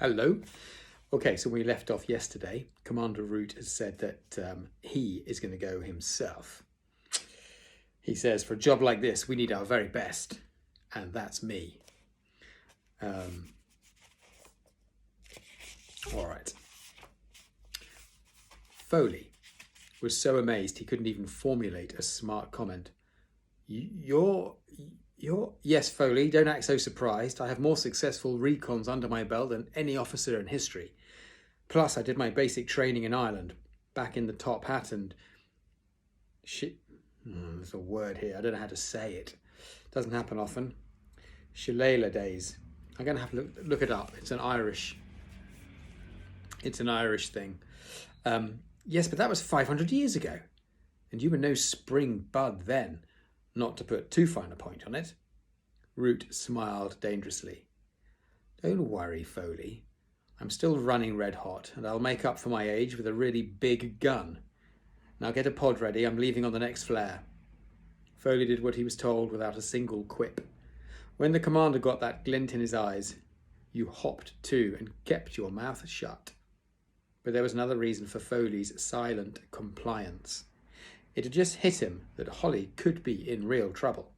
Hello. Okay, so we left off yesterday. Commander Root has said that he is going to go himself. He says, for a job like this, we need our very best. And that's me. All right. Foley was so amazed he couldn't even formulate a smart comment. You're... Yes, Foley, don't act so surprised. I have more successful recons under my belt than any officer in history. Plus, I did my basic training in Ireland, back in the top hat and... there's a word here. I don't know how to say it. Doesn't happen often. Shillelagh days. I'm going to have to look it up. It's an Irish thing. Yes, but that was 500 years ago. And you were no spring bud then. Not to put too fine a point on it. Root smiled dangerously. Don't worry, Foley. I'm still running red hot, and I'll make up for my age with a really big gun. Now get a pod ready, I'm leaving on the next flare. Foley did what he was told without a single quip. When the commander got that glint in his eyes, you hopped too and kept your mouth shut. But there was another reason for Foley's silent compliance. It had just hit him that Holly could be in real trouble.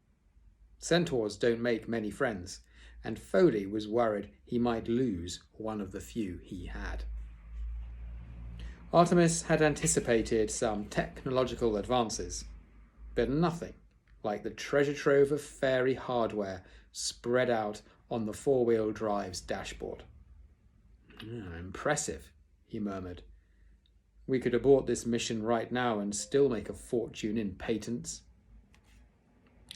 Centaurs don't make many friends, and Foley was worried he might lose one of the few he had. Artemis had anticipated some technological advances, but nothing like the treasure trove of fairy hardware spread out on the four-wheel drive's dashboard. Impressive, he murmured. We could abort this mission right now and still make a fortune in patents.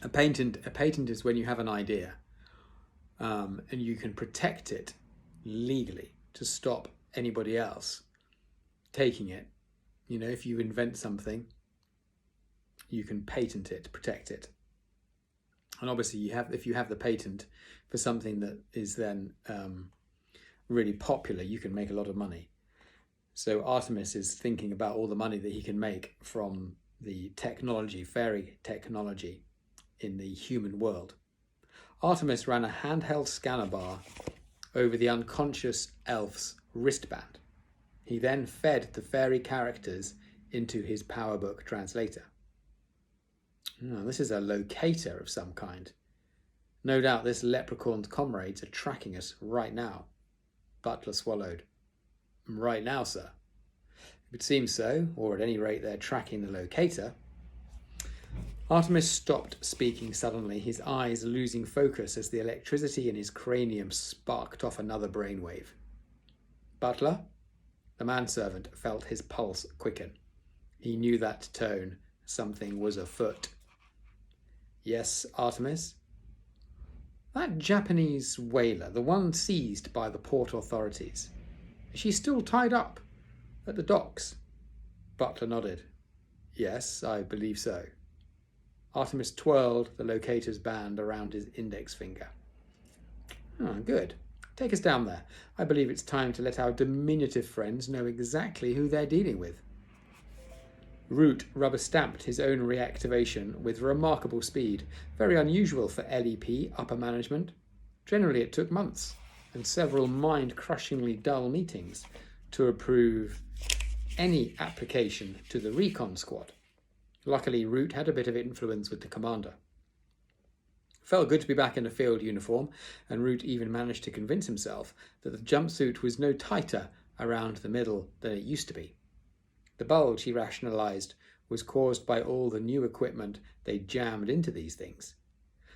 A patent is when you have an idea and you can protect it legally to stop anybody else taking it. You know, if you invent something, you can patent it, protect it. And obviously, if you have the patent for something that is then really popular, you can make a lot of money. So Artemis is thinking about all the money that he can make from the technology, fairy technology, in the human world. Artemis ran a handheld scanner bar over the unconscious elf's wristband. He then fed the fairy characters into his PowerBook translator. This is a locator of some kind. No doubt this leprechaun's comrades are tracking us right now. Butler swallowed. Right now, sir. It would seem so, or at any rate they're tracking the locator. Artemis stopped speaking suddenly, his eyes losing focus as the electricity in his cranium sparked off another brainwave. Butler? The manservant felt his pulse quicken. He knew that tone. Something was afoot. Yes, Artemis? That Japanese whaler, the one seized by the port authorities, is she still tied up at the docks? Butler nodded. Yes, I believe so. Artemis twirled the locator's band around his index finger. Good. Take us down there. I believe it's time to let our diminutive friends know exactly who they're dealing with. Root rubber-stamped his own reactivation with remarkable speed, very unusual for LEP upper management. Generally it took months and several mind-crushingly dull meetings to approve any application to the recon squad. Luckily, Root had a bit of influence with the commander. Felt good to be back in a field uniform, and Root even managed to convince himself that the jumpsuit was no tighter around the middle than it used to be. The bulge, he rationalised, was caused by all the new equipment they jammed into these things.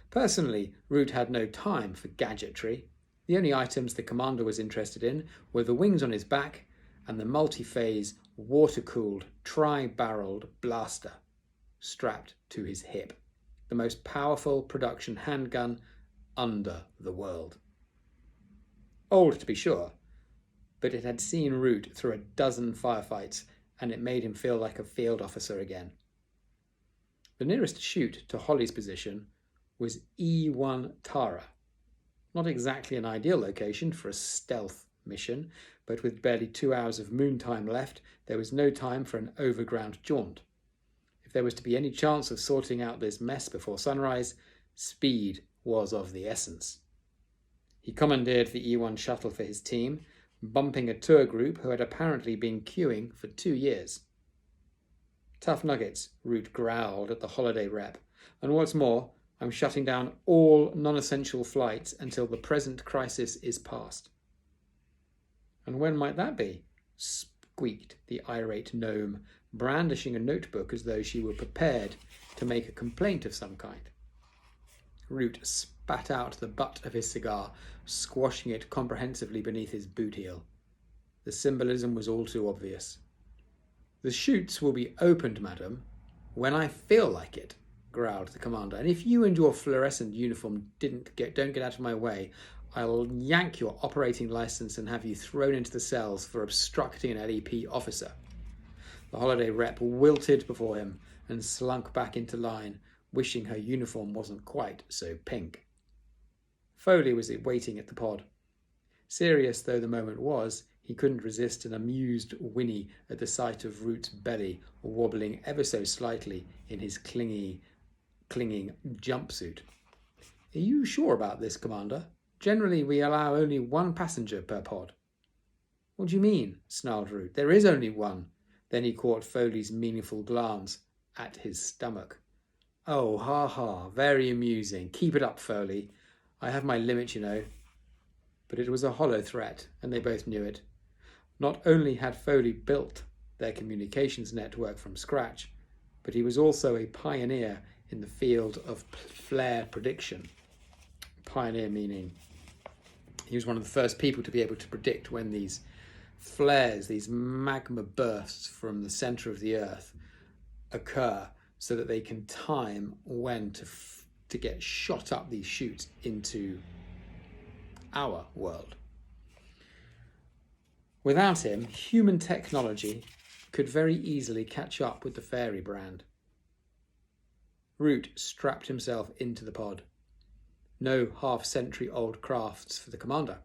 Personally, Root had no time for gadgetry. The only items the commander was interested in were the wings on his back and the multi-phase, water-cooled, tri-barreled blaster strapped to his hip, the most powerful production handgun under the world. Old, to be sure, but it had seen Root through a dozen firefights, and it made him feel like a field officer again. The nearest chute to Holly's position was E1 Tara. Not exactly an ideal location for a stealth mission, but with barely 2 hours of moon time left, there was no time for an overground jaunt. If there was to be any chance of sorting out this mess before sunrise, speed was of the essence. He commandeered the E1 shuttle for his team, bumping a tour group who had apparently been queuing for 2 years. Tough nuggets, Root growled at the holiday rep. And what's more, I'm shutting down all non-essential flights until the present crisis is past. And when might that be? Squeaked the irate gnome, brandishing a notebook as though she were prepared to make a complaint of some kind. Root spat out the butt of his cigar, squashing it comprehensively beneath his boot heel. The symbolism was all too obvious. The chutes will be opened, madam, when I feel like it, growled the commander. And if you and your fluorescent uniform don't get out of my way, I'll yank your operating license and have you thrown into the cells for obstructing an LEP officer. The holiday rep wilted before him and slunk back into line, wishing her uniform wasn't quite so pink. Foley was waiting at the pod. Serious though the moment was, he couldn't resist an amused whinny at the sight of Root's belly wobbling ever so slightly in his clinging jumpsuit. Are you sure about this, Commander? Generally, we allow only one passenger per pod. What do you mean? Snarled Root. There is only one. Then he caught Foley's meaningful glance at his stomach. Oh, ha ha, very amusing. Keep it up, Foley. I have my limit, you know. But it was a hollow threat, and they both knew it. Not only had Foley built their communications network from scratch, but he was also a pioneer in the field of flare prediction. Pioneer meaning he was one of the first people to be able to predict when these flares, these magma bursts from the center of the Earth occur, so that they can time when to get shot up these chutes into our world. Without him, human technology could very easily catch up with the fairy brand. Root strapped himself into the pod. No half-century-old crafts for the commander.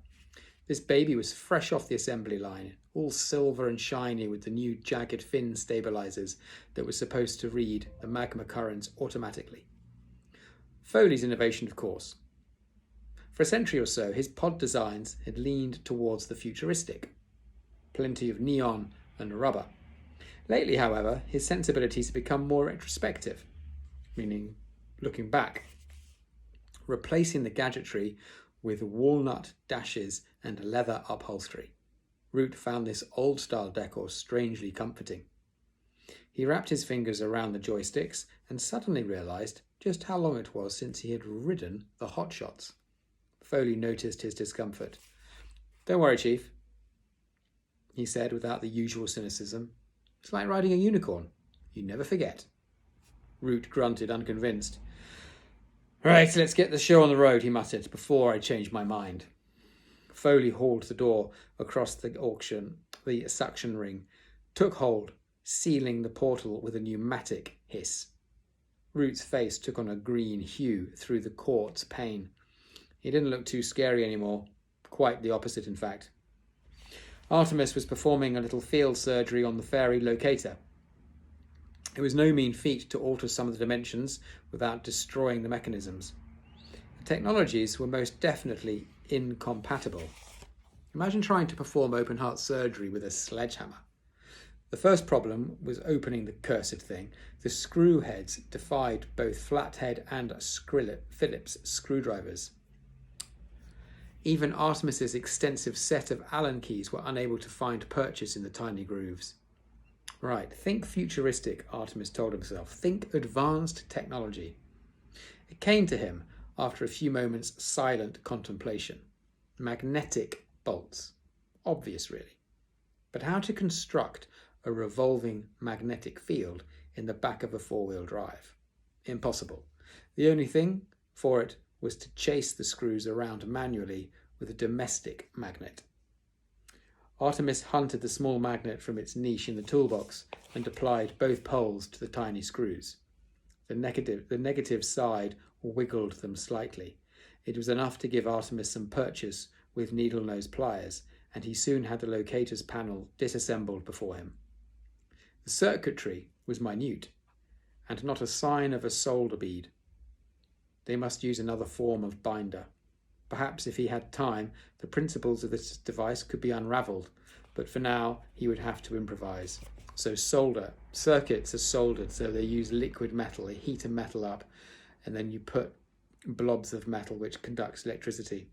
This baby was fresh off the assembly line, all silver and shiny with the new jagged fin stabilizers that were supposed to read the magma currents automatically. Foley's innovation, of course. For a century or so, his pod designs had leaned towards the futuristic. Plenty of neon and rubber. Lately, however, his sensibilities have become more retrospective, meaning looking back, replacing the gadgetry with walnut dashes and leather upholstery. Root found this old-style decor strangely comforting. He wrapped his fingers around the joysticks and suddenly realised just how long it was since he had ridden the hotshots. Foley noticed his discomfort. Don't worry, Chief, he said without the usual cynicism. It's like riding a unicorn. You never forget. Root grunted, unconvinced. Right, let's get the show on the road, he muttered, before I change my mind. Foley hauled the door across the suction ring, took hold, sealing the portal with a pneumatic hiss. Root's face took on a green hue through the quartz pane. He didn't look too scary anymore. Quite the opposite, in fact. Artemis was performing a little field surgery on the fairy locator. It was no mean feat to alter some of the dimensions without destroying the mechanisms. The technologies were most definitely incompatible. Imagine trying to perform open-heart surgery with a sledgehammer. The first problem was opening the cursed thing. The screw heads defied both flathead and Phillips screwdrivers. Even Artemis's extensive set of Allen keys were unable to find purchase in the tiny grooves. Right, think futuristic, Artemis told himself. Think advanced technology. It came to him after a few moments' silent contemplation. Magnetic bolts. Obvious, really. But how to construct a revolving magnetic field in the back of a four-wheel drive? Impossible. The only thing for it was to chase the screws around manually with a domestic magnet. Artemis hunted the small magnet from its niche in the toolbox and applied both poles to the tiny screws. The negative side wiggled them slightly. It was enough to give Artemis some purchase with needle-nose pliers, and he soon had the locator's panel disassembled before him. The circuitry was minute, and not a sign of a solder bead. They must use another form of binder. Perhaps if he had time, the principles of this device could be unravelled, but for now he would have to improvise. So circuits are soldered, so they use liquid metal. They heat a metal up, and then you put blobs of metal which conducts electricity,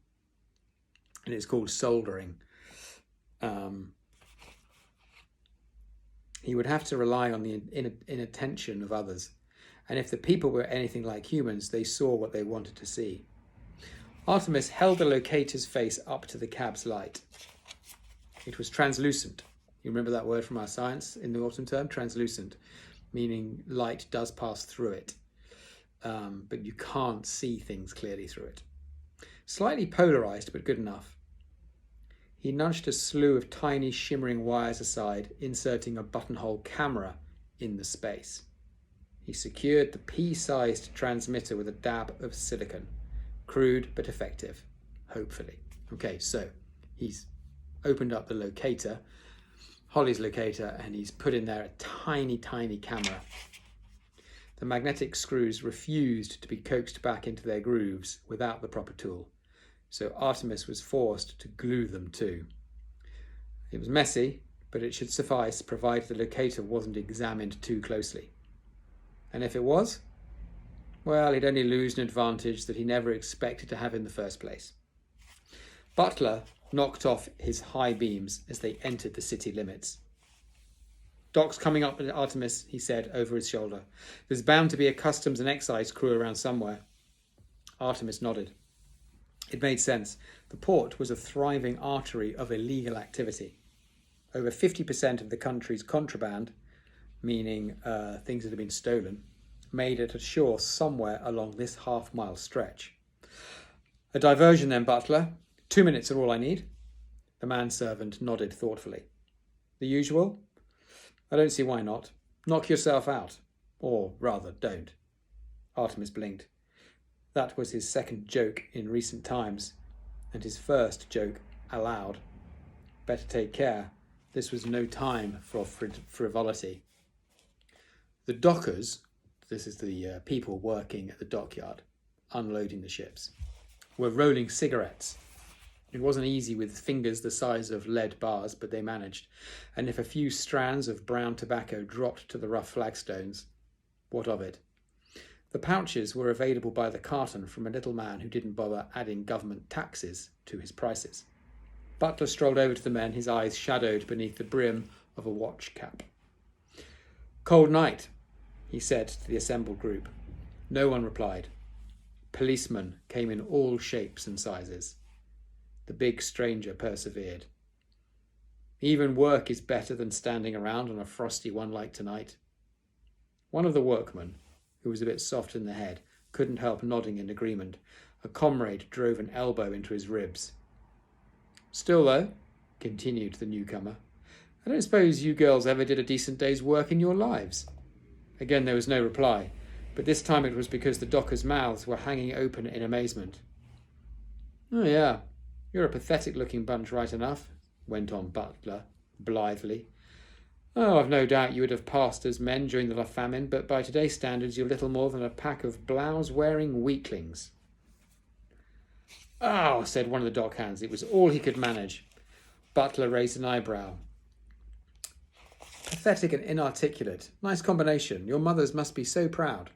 and it's called soldering. He would have to rely on the inattention of others, and if the people were anything like humans, they saw what they wanted to see. Artemis held the locator's face up to the cab's light. It was translucent. You remember that word from our science in the autumn term? Translucent, meaning light does pass through it, but you can't see things clearly through it. Slightly polarized, but good enough. He nudged a slew of tiny shimmering wires aside, inserting a buttonhole camera in the space. He secured the pea-sized transmitter with a dab of silicon. Crude but effective, hopefully. Okay, so he's opened up the locator, Holly's locator, and he's put in there a tiny, tiny camera. The magnetic screws refused to be coaxed back into their grooves without the proper tool, so Artemis was forced to glue them too. It was messy, but it should suffice, provided the locator wasn't examined too closely. And if it was, well, he'd only lose an advantage that he never expected to have in the first place. Butler knocked off his high beams as they entered the city limits. "Doc's coming up, Artemis," he said over his shoulder. "There's bound to be a customs and excise crew around somewhere." Artemis nodded. It made sense. The port was a thriving artery of illegal activity. Over 50% of the country's contraband, meaning things that had been stolen, made it ashore somewhere along this half-mile stretch. "A diversion then, Butler. 2 minutes are all I need." The manservant nodded thoughtfully. "The usual?" "I don't see why not. Knock yourself out. Or rather, don't." Artemis blinked. That was his second joke in recent times, and his first joke aloud. Better take care. This was no time for frivolity. The dockers, this is the people working at the dockyard, unloading the ships, were rolling cigarettes. It wasn't easy with fingers the size of lead bars, but they managed. And if a few strands of brown tobacco dropped to the rough flagstones, what of it? The pouches were available by the carton from a little man who didn't bother adding government taxes to his prices. Butler strolled over to the men, his eyes shadowed beneath the brim of a watch cap. "Cold night," he said to the assembled group. No one replied. Policemen came in all shapes and sizes. The big stranger persevered. "Even work is better than standing around on a frosty one like tonight." One of the workmen, who was a bit soft in the head, couldn't help nodding in agreement. A comrade drove an elbow into his ribs. "Still though," continued the newcomer, "I don't suppose you girls ever did a decent day's work in your lives." Again there was no reply, but this time it was because the dockers' mouths were hanging open in amazement. "Oh yeah, you're a pathetic-looking bunch right enough," went on Butler blithely. "Oh, I've no doubt you would have passed as men during the famine, but by today's standards you're little more than a pack of blouse-wearing weaklings." "Oh," said one of the dockhands. It was all he could manage. Butler raised an eyebrow. "Pathetic and inarticulate. Nice combination. Your mothers must be so proud."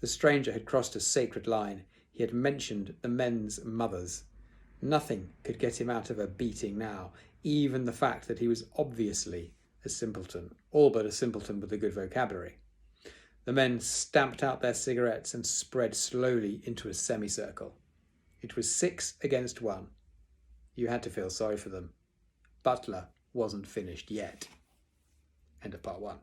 The stranger had crossed a sacred line. He had mentioned the men's mothers. Nothing could get him out of a beating now, even the fact that he was obviously a simpleton, all but a simpleton with a good vocabulary. The men stamped out their cigarettes and spread slowly into a semicircle. It was 6 against 1. You had to feel sorry for them. Butler wasn't finished yet. End of part 1.